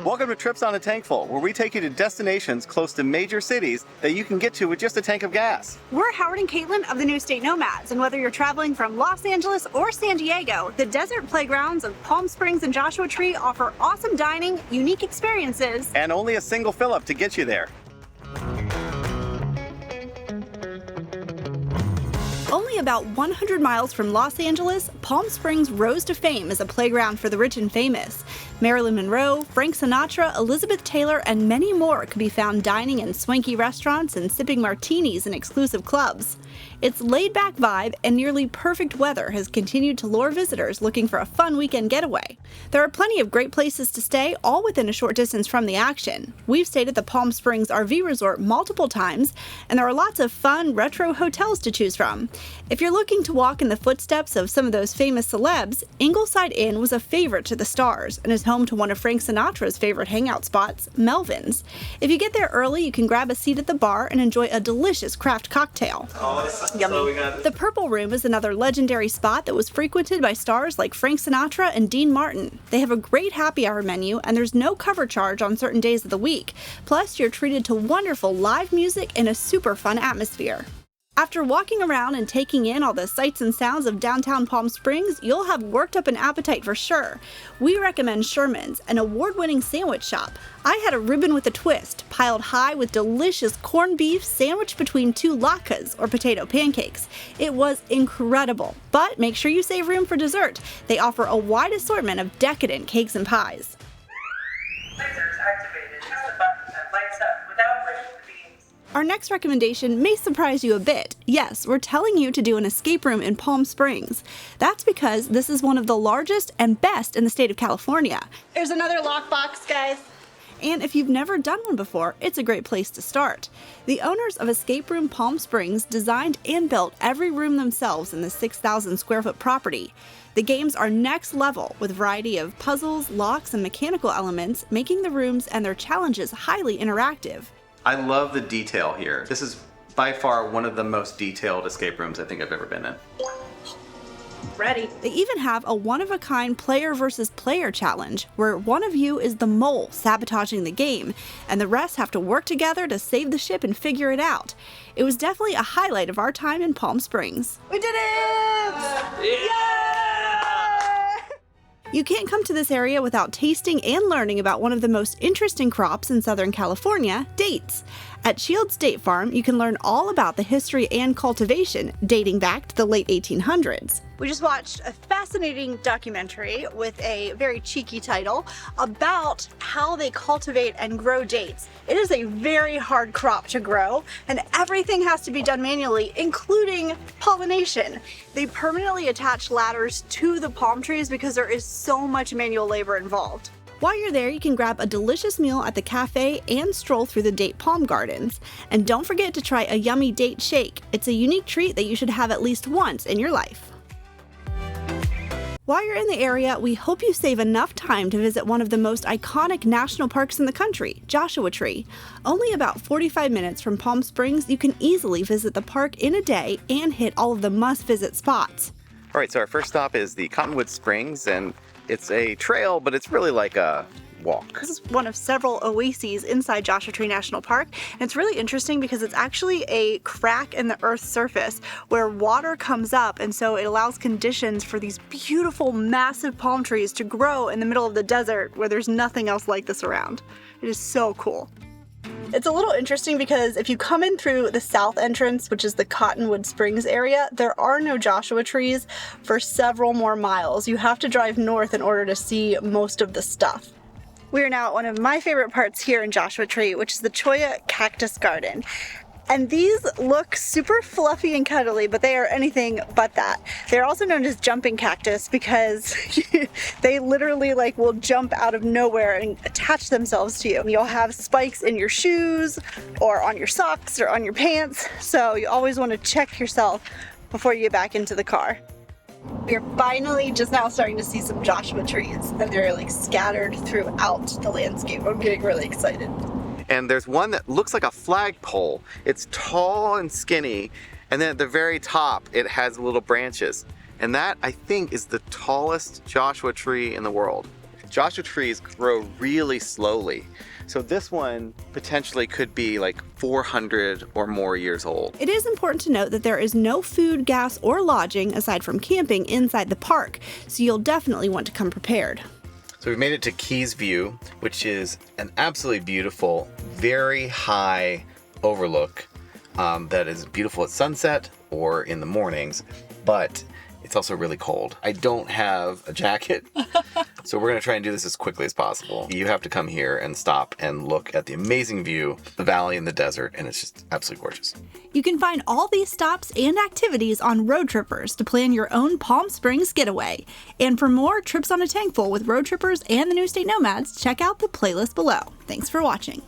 Welcome to Trips on a Tankful, where we take you to destinations close to major cities that you can get to with just a tank of gas. We're Howard and Caitlin of the New State Nomads, and whether you're traveling from Los Angeles or San Diego, the desert playgrounds of Palm Springs and Joshua Tree offer awesome dining, unique experiences, and only a single fill-up to get you there. Only about 100 miles from Los Angeles, Palm Springs rose to fame as a playground for the rich and famous. Marilyn Monroe, Frank Sinatra, Elizabeth Taylor, and many more could be found dining in swanky restaurants and sipping martinis in exclusive clubs. Its laid-back vibe and nearly perfect weather has continued to lure visitors looking for a fun weekend getaway. There are plenty of great places to stay, all within a short distance from the action. We've stayed at the Palm Springs RV Resort multiple times, and there are lots of fun, retro hotels to choose from. If you're looking to walk in the footsteps of some of those famous celebs, Ingleside Inn was a favorite to the stars and is home to one of Frank Sinatra's favorite hangout spots, Melvyn's. If you get there early, you can grab a seat at the bar and enjoy a delicious craft cocktail. Yummy. The Purple Room is another legendary spot that was frequented by stars like Frank Sinatra and Dean Martin. They have a great happy hour menu, and there's no cover charge on certain days of the week. Plus, you're treated to wonderful live music and a super fun atmosphere. After walking around and taking in all the sights and sounds of downtown Palm Springs, you'll have worked up an appetite for sure. We recommend Shermans, an award-winning sandwich shop. I had a ribbon with a twist, piled high with delicious corned beef sandwiched between two latkes, or potato pancakes. It was incredible, but make sure you save room for dessert. They offer a wide assortment of decadent cakes and pies. Lasers activated. Use the button that lights up without breaking the beams. Our next recommendation may surprise you a bit. Yes, we're telling you to do an escape room in Palm Springs. That's because this is one of the largest and best in the state of California. There's another lockbox, guys. And if you've never done one before, it's a great place to start. The owners of Escape Room Palm Springs designed and built every room themselves in the 6,000 square foot property. The games are next level with a variety of puzzles, locks, and mechanical elements, making the rooms and their challenges highly interactive. I love the detail here. This is by far one of the most detailed escape rooms I think I've ever been in. Ready. They even have a one-of-a-kind player versus player challenge, where one of you is the mole sabotaging the game, and the rest have to work together to save the ship and figure it out. It was definitely a highlight of our time in Palm Springs. We did it! Yeah! You can't come to this area without tasting and learning about one of the most interesting crops in Southern California, dates. At Shields Date Farm, you can learn all about the history and cultivation dating back to the late 1800s. We just watched a fascinating documentary with a very cheeky title about how they cultivate and grow dates. It is a very hard crop to grow, and everything has to be done manually, including pollination. They permanently attach ladders to the palm trees because there is so much manual labor involved. While you're there, you can grab a delicious meal at the cafe and stroll through the date palm gardens. And don't forget to try a yummy date shake. It's a unique treat that you should have at least once in your life. While you're in the area, we hope you save enough time to visit one of the most iconic national parks in the country, Joshua Tree. Only about 45 minutes from Palm Springs, you can easily visit the park in a day and hit all of the must-visit spots. All right, so our first stop is the Cottonwood Springs, and it's a trail, but it's really like a walk. This is one of several oases inside Joshua Tree National Park, and it's really interesting because it's actually a crack in the earth's surface where water comes up, and so it allows conditions for these beautiful, massive palm trees to grow in the middle of the desert where there's nothing else like this around. It is so cool. It's a little interesting because if you come in through the south entrance, which is the Cottonwood Springs area, there are no Joshua trees for several more miles. You have to drive north in order to see most of the stuff. We are now at one of my favorite parts here in Joshua Tree, which is the Cholla Cactus Garden. And these look super fluffy and cuddly, but they are anything but that. They're also known as jumping cactus because they literally will jump out of nowhere and attach themselves to you. You'll have spikes in your shoes or on your socks or on your pants, so you always want to check yourself before you get back into the car. We're finally just now starting to see some Joshua trees, and they're scattered throughout the landscape. I'm getting really excited. And there's one that looks like a flagpole. It's tall and skinny, and then at the very top it has little branches. And that, I think, is the tallest Joshua tree in the world. Joshua trees grow really slowly. So this one potentially could be like 400 or more years old. It is important to note that there is no food, gas, or lodging aside from camping inside the park, so you'll definitely want to come prepared. So we've made it to Keys View, which is an absolutely beautiful, very high overlook that is beautiful at sunset or in the mornings, but it's also really cold. I don't have a jacket, so we're gonna try and do this as quickly as possible. You have to come here and stop and look at the amazing view, the valley and the desert, and it's just absolutely gorgeous. You can find all these stops and activities on Roadtrippers to plan your own Palm Springs getaway. And for more trips on a Tankful with Roadtrippers and the New State Nomads, check out the playlist below. Thanks for watching.